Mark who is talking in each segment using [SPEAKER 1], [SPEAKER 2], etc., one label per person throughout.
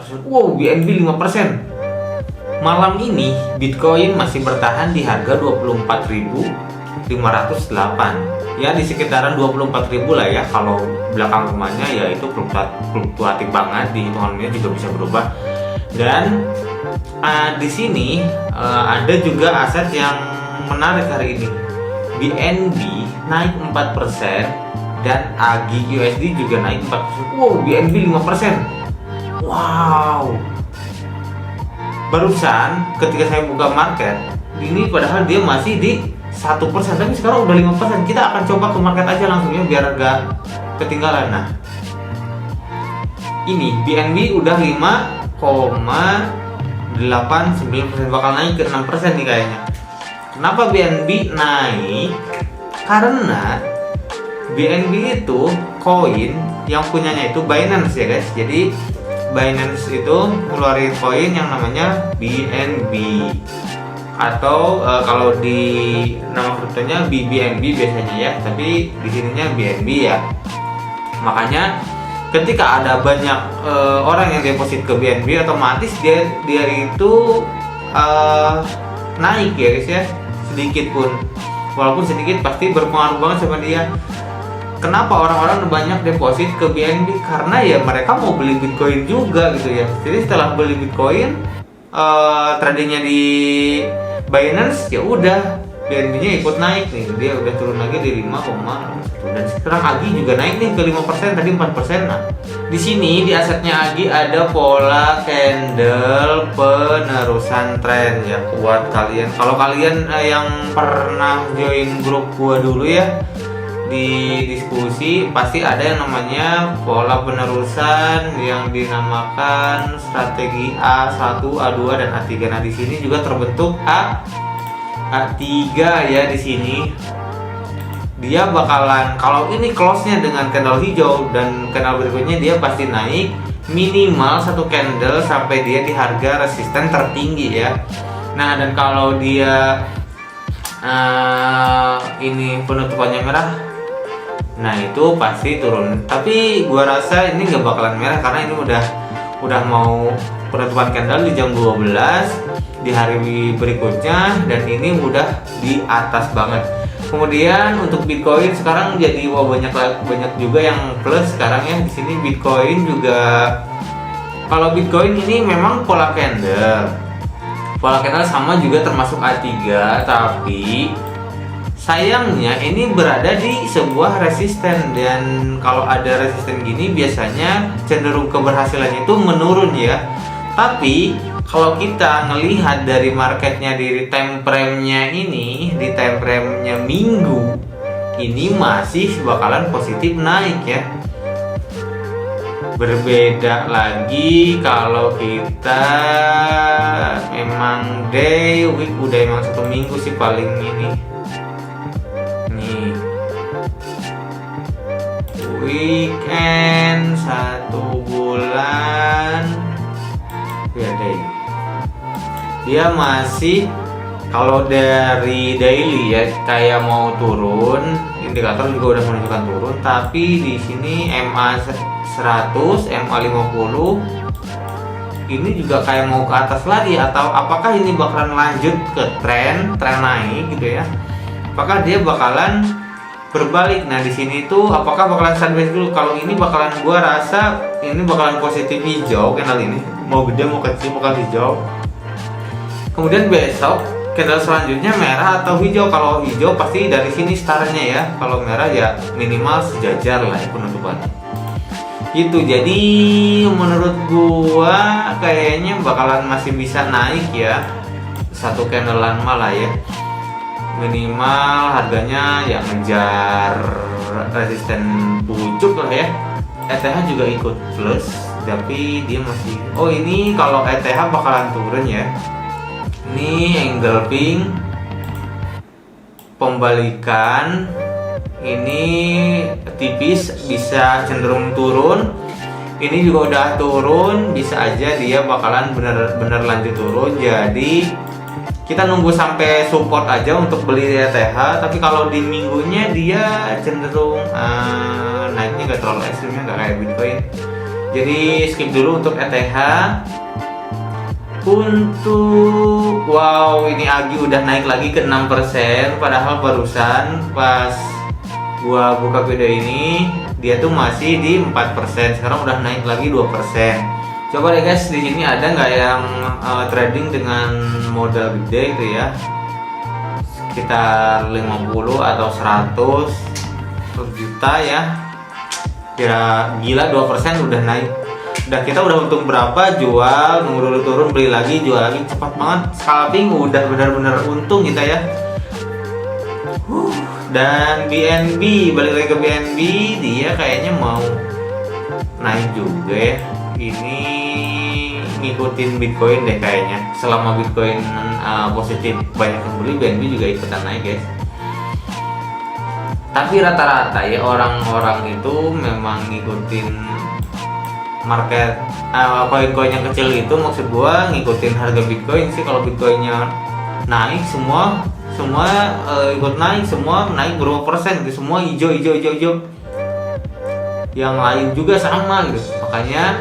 [SPEAKER 1] Wow, BNB 5%. Malam ini Bitcoin masih bertahan di harga 24.508. Ya di sekitaran 24.000 lah ya. Kalau belakang rumahnya ya itu fluktuatif banget, di hitungannya juga bisa berubah. Dan di sini ada juga aset yang menarik hari ini. BNB naik 4% dan AGI USD juga naik 4%. Wow, BNB 5%. Wow. Barusan ketika saya buka market ini padahal dia masih di 1%, tapi sekarang udah 5%. Kita akan coba ke market aja langsungnya biar gak ketinggalan. Nah, ini BNB udah 5,89%, bakal naik ke 6% nih kayaknya. Kenapa BNB naik? Karena BNB itu koin yang punyanya itu Binance ya guys. Jadi Binance itu ngeluarin koin yang namanya BNB, atau kalau di nama kriptonya BNB biasanya ya, tapi di sininya BNB ya. Makanya ketika ada banyak orang yang deposit ke BNB, otomatis dia itu naik ya guys ya, sedikit pun, walaupun sedikit pasti berpengaruh banget sama dia. Kenapa orang-orang banyak deposit ke BNB? Karena ya mereka mau beli Bitcoin juga gitu ya. Jadi setelah beli Bitcoin, tradingnya di Binance, ya udah BNB-nya ikut naik nih. Dia udah turun lagi di 5, dan sekarang AGI juga naik nih ke 5%, tadi 4%. Nah, di sini di asetnya AGI ada pola candle penerusan tren ya, buat kalian. Kalau kalian yang pernah join grup gua dulu ya, di diskusi pasti ada yang namanya pola penerusan yang dinamakan strategi A1, A2 dan A3. Nah, di sini juga terbentuk A3 ya. Di sini dia bakalan, kalau ini close-nya dengan candle hijau dan candle berikutnya, dia pasti naik minimal satu candle sampai dia di harga resisten tertinggi ya. Nah, dan kalau dia ini penutupannya merah, nah itu pasti turun. Tapi gua rasa ini gak bakalan merah karena ini udah mau penutupan candle di jam 12 di hari berikutnya, dan ini udah di atas banget. Kemudian untuk Bitcoin sekarang jadi banyak juga yang plus sekarang ya. Di sini Bitcoin juga, kalau Bitcoin ini memang pola candle sama juga termasuk A3, tapi sayangnya ini berada di sebuah resisten, dan kalau ada resisten gini biasanya cenderung keberhasilannya itu menurun ya. Tapi kalau kita ngelihat dari marketnya di time frame-nya ini, di time frame-nya minggu ini masih bakalan positif naik ya. Berbeda lagi kalau kita memang day week, udah emang 1 minggu sih paling ini. Weekend 1 bulan ya deh, dia masih, kalau dari daily ya kayak mau turun, indikator juga udah menunjukkan turun, tapi di sini MA 100, MA 50 ini juga kayak mau ke atas lagi, atau apakah ini bakalan lanjut ke tren naik gitu ya? Apakah dia bakalan berbalik? Nah, di sini tuh apakah bakalan sideways dulu? Kalau ini bakalan, gua rasa ini bakalan positif hijau candle ini, mau gede mau kecil bakal hijau. Kemudian besok candle selanjutnya merah atau hijau. Kalau hijau pasti dari sini startnya ya, kalau merah ya minimal sejajar lah ya penutupannya. Itu jadi menurut gua kayaknya bakalan masih bisa naik ya, 1 candlean malah ya. Minimal harganya ya ngejar resisten pucuk lah ya. ETH juga ikut plus, tapi dia masih, ini kalau ETH bakalan turun ya. Ini engulfing pembalikan, ini tipis bisa cenderung turun. Ini juga udah turun, bisa aja dia bakalan bener-bener lanjut turun. Jadi kita nunggu sampai support aja untuk beli ETH. Tapi kalau di minggunya dia cenderung naiknya gak terlalu ekstrimnya, gak kayak Bitcoin. Jadi skip dulu untuk ETH. Untuk wow, ini Agi udah naik lagi ke 6%, padahal barusan pas gua buka video ini dia tuh masih di 4%, sekarang udah naik lagi 2%. Coba deh guys, di sini ada nggak yang trading dengan modal gede gitu ya, sekitar 50 atau 100 per juta ya. Kira gila 2% udah naik. Udah kita udah untung berapa, jual, nunggu dulu turun, beli lagi, jual lagi, cepat banget. Scalping udah benar-benar untung kita ya. Dan BNB, balik lagi ke BNB, dia kayaknya mau naik juga ya. Ini ngikutin Bitcoin deh kayaknya. Selama Bitcoin positif banyak yang beli, BNB juga ikutan naik guys. Tapi rata-rata ya orang-orang itu memang ngikutin market koin-koin yang kecil itu, maksud gua ngikutin harga Bitcoin sih. Kalau Bitcoinnya naik semua ikut naik, semua naik berapa persen gitu, semua hijau. Yang lain juga sama gitu. Makanya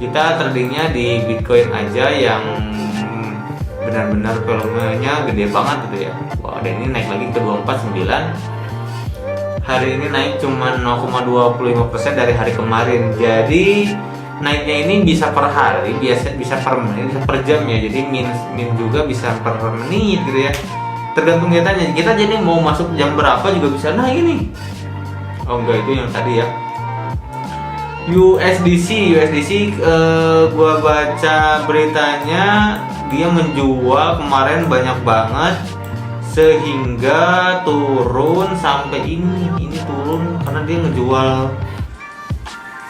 [SPEAKER 1] kita tradingnya di Bitcoin aja yang benar-benar volumenya gede banget gitu ya. Wah, dan ini naik lagi ke 249. Hari ini naik cuma 0,25% dari hari kemarin. Jadi naiknya ini bisa per hari, bisa per menit, bisa per jam ya. Jadi min juga bisa per menit gitu ya. Tergantung kitanya. Kita jadi mau masuk jam berapa juga bisa naik ini. Oh enggak, itu yang tadi ya. USDC gua baca beritanya dia menjual kemarin banyak banget, sehingga turun sampai ini turun karena dia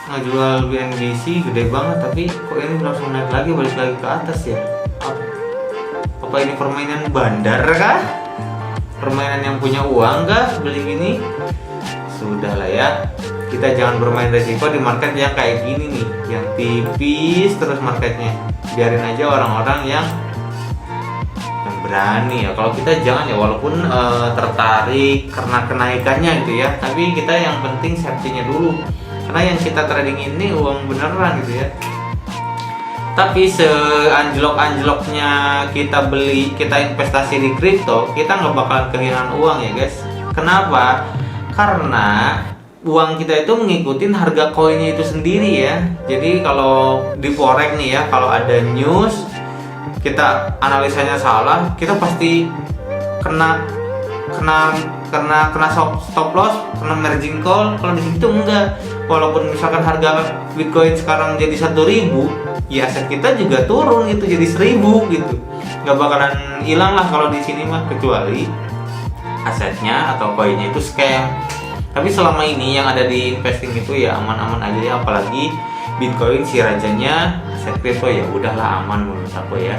[SPEAKER 1] ngejual BNBC gede banget. Tapi kok ini langsung naik lagi, balik lagi ke atas ya. Apa ini permainan bandar kah? Permainan yang punya uang kah beli gini? Sudahlah ya, kita jangan bermain resiko di market yang kayak gini nih, yang tipis terus marketnya. Biarin aja orang-orang yang berani ya. Kalau kita jangan ya, walaupun tertarik karena kenaikannya gitu ya, tapi kita yang penting safety-nya dulu, karena yang kita trading ini uang beneran gitu ya. Tapi seanjlok-anjloknya kita beli, kita investasi di kripto, kita nggak bakalan kehilangan uang ya guys. Kenapa? Karena uang kita itu ngikutin harga koinnya itu sendiri ya. Jadi kalau di forex nih ya, kalau ada news kita analisanya salah, kita pasti kena stop loss, kena margin call. Kalau di situ enggak. Walaupun misalkan harga Bitcoin sekarang jadi 1.000, ya aset kita juga turun itu jadi 1.000 gitu. Nggak bakalan hilang lah kalau di sini mah, kecuali asetnya atau koinnya itu scam. Tapi selama ini yang ada di investing itu ya aman-aman aja ya, apalagi Bitcoin si rajanya aset kripto, ya udahlah aman menurut aku ya.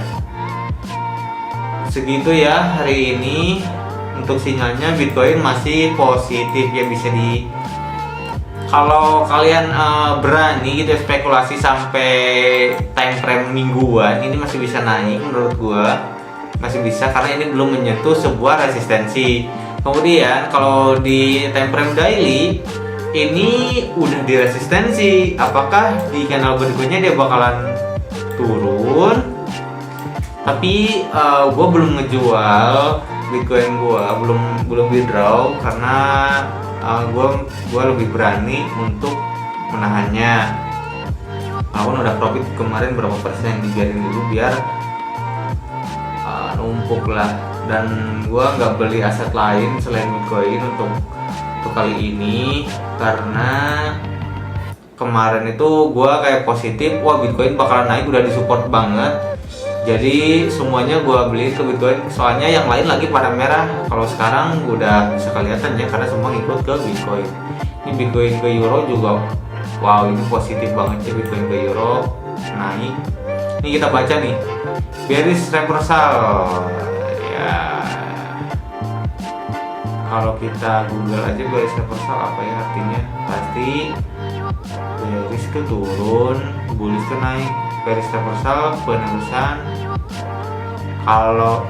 [SPEAKER 1] Segitu ya hari ini untuk sinyalnya. Bitcoin masih positif ya, bisa di, kalau kalian berani gitu spekulasi sampai time frame mingguan, ini masih bisa naik menurut gua, masih bisa karena ini belum menyentuh sebuah resistensi. Kemudian kalau di time frame daily ini udah di resistensi, apakah di kanal berikutnya dia bakalan turun? Tapi gue belum ngejual Bitcoin gue, belum withdraw karena gue lebih berani untuk menahannya. Walaupun udah profit kemarin berapa persen, dibiarin dulu biar numpuk lah. Dan gue nggak beli aset lain selain Bitcoin untuk kali ini, karena kemarin itu gue kayak positif, wah Bitcoin bakalan naik, udah disupport banget. Jadi semuanya gue beli ke Bitcoin, soalnya yang lain lagi pada merah. Kalau sekarang udah bisa kelihatan ya, karena semua ngikut ke Bitcoin. Ini Bitcoin ke Euro juga, wow ini positif banget sih. Bitcoin ke Euro naik. Ini kita baca nih, bearish reversal ya. Kalau kita Google aja bearish reversal apa ya artinya, pasti bearish itu turun, bullish itu naik. Bearish reversal penerusan. Kalau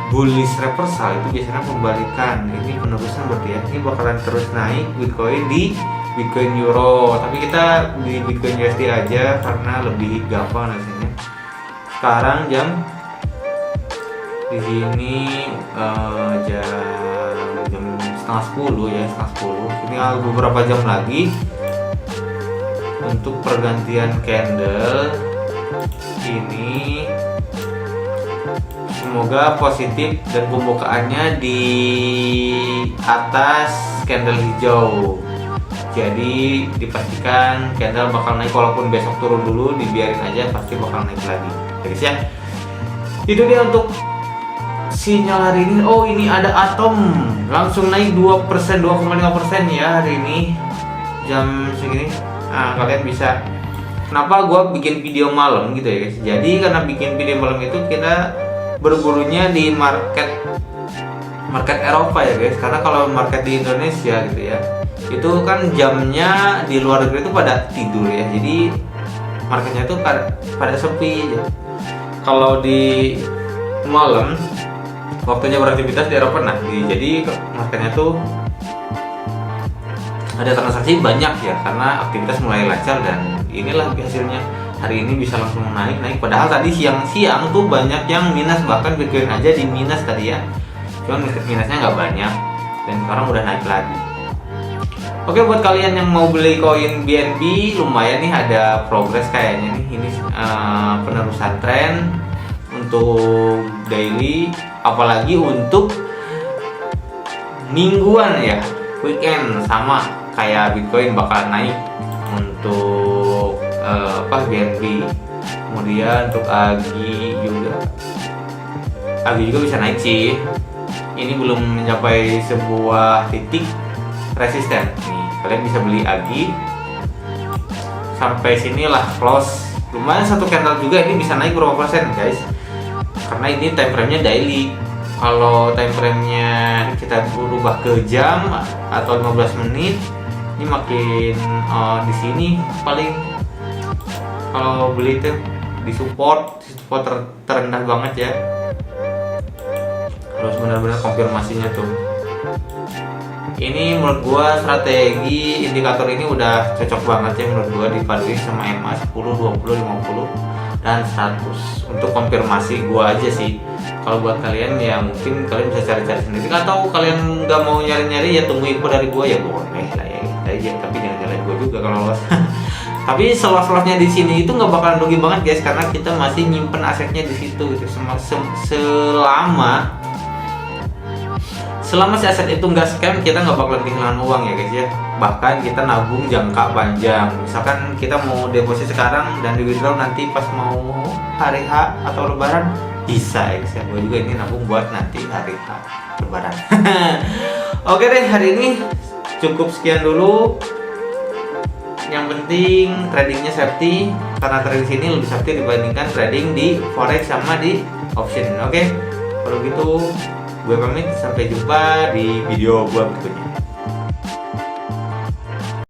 [SPEAKER 1] bullish reversal itu biasanya pembalikan. Ini penerusan berarti ya, ini bakalan terus naik Bitcoin di Bitcoin Euro, tapi kita di Bitcoin USD aja karena lebih gampang rasanya. Sekarang jam di sini jam setengah 10 ya, setengah 10. Tinggal beberapa jam lagi untuk pergantian candle ini. Semoga positif dan pembukaannya di atas candle hijau. Jadi dipastikan candle bakal naik, walaupun besok turun dulu, dibiarin aja, pasti bakal naik lagi. Guys ya, itu dia untuk sinyal hari ini. Oh, ini ada Atom langsung naik 2%, 2,5% ya hari ini jam segini. Nah, kalian bisa, kenapa gue bikin video malam gitu ya guys. Jadi karena bikin video malam itu kita berburunya di market Eropa ya guys. Karena kalau market di Indonesia gitu ya, itu kan jamnya di luar negeri itu pada tidur ya. Jadi marketnya itu pada sepi ya. Kalau di malam waktunya beraktivitas di Eropa, nah jadi marketnya tuh ada transaksi banyak ya, karena aktivitas mulai lancar. Dan inilah hasilnya, hari ini bisa langsung naik. Padahal tadi siang-siang tuh banyak yang minus, bahkan Bitcoin aja di minus tadi ya, cuman minusnya nggak banyak, dan sekarang udah naik lagi. Oke, buat kalian yang mau beli koin BNB, lumayan nih ada progres kayaknya nih. Ini penerusan tren untuk daily, apalagi untuk mingguan ya, weekend sama kayak Bitcoin bakal naik untuk BNB. Kemudian untuk AGI juga bisa naik sih. Ini belum mencapai sebuah titik resisten nih, kalian bisa beli AGI sampai sinilah close. Lumayan satu candle juga, ini bisa naik berapa persen guys, karena ini time frame-nya daily. Kalau time frame-nya kita berubah ke jam atau 15 menit, ini makin di sini paling kalau beli itu di support terendah banget ya. Harus benar-benar konfirmasinya tuh. Ini menurut gua strategi indikator ini udah cocok banget ya menurut gua, dipaduin sama MA 10, 20, 50 dan 100 untuk konfirmasi gua aja sih. Kalau buat kalian ya mungkin kalian bisa cari-cari sendiri, atau kalian nggak mau nyari-nyari ya tunggu info dari gua ya boleh lah ya, tapi jangan nyalain gua juga kalau lolos. Tapi selos-losnya di sini itu nggak bakalan rugi banget guys, karena kita masih nyimpen asetnya di situ gitu. Selama si aset itu nggak scam, kita nggak bakalan kehilangan uang ya guys ya. Bahkan kita nabung jangka panjang. Misalkan kita mau deposit sekarang dan di withdraw nanti pas mau hari H atau lebaran, bisa ya guys ya. Gue juga ini nabung buat nanti hari H lebaran. Oke deh, hari ini cukup sekian dulu. Yang penting tradingnya safety, karena trading sini lebih safety dibandingkan trading di forex sama di option. Oke, kalau gitu gue pamit, sampai jumpa di video gue berikutnya.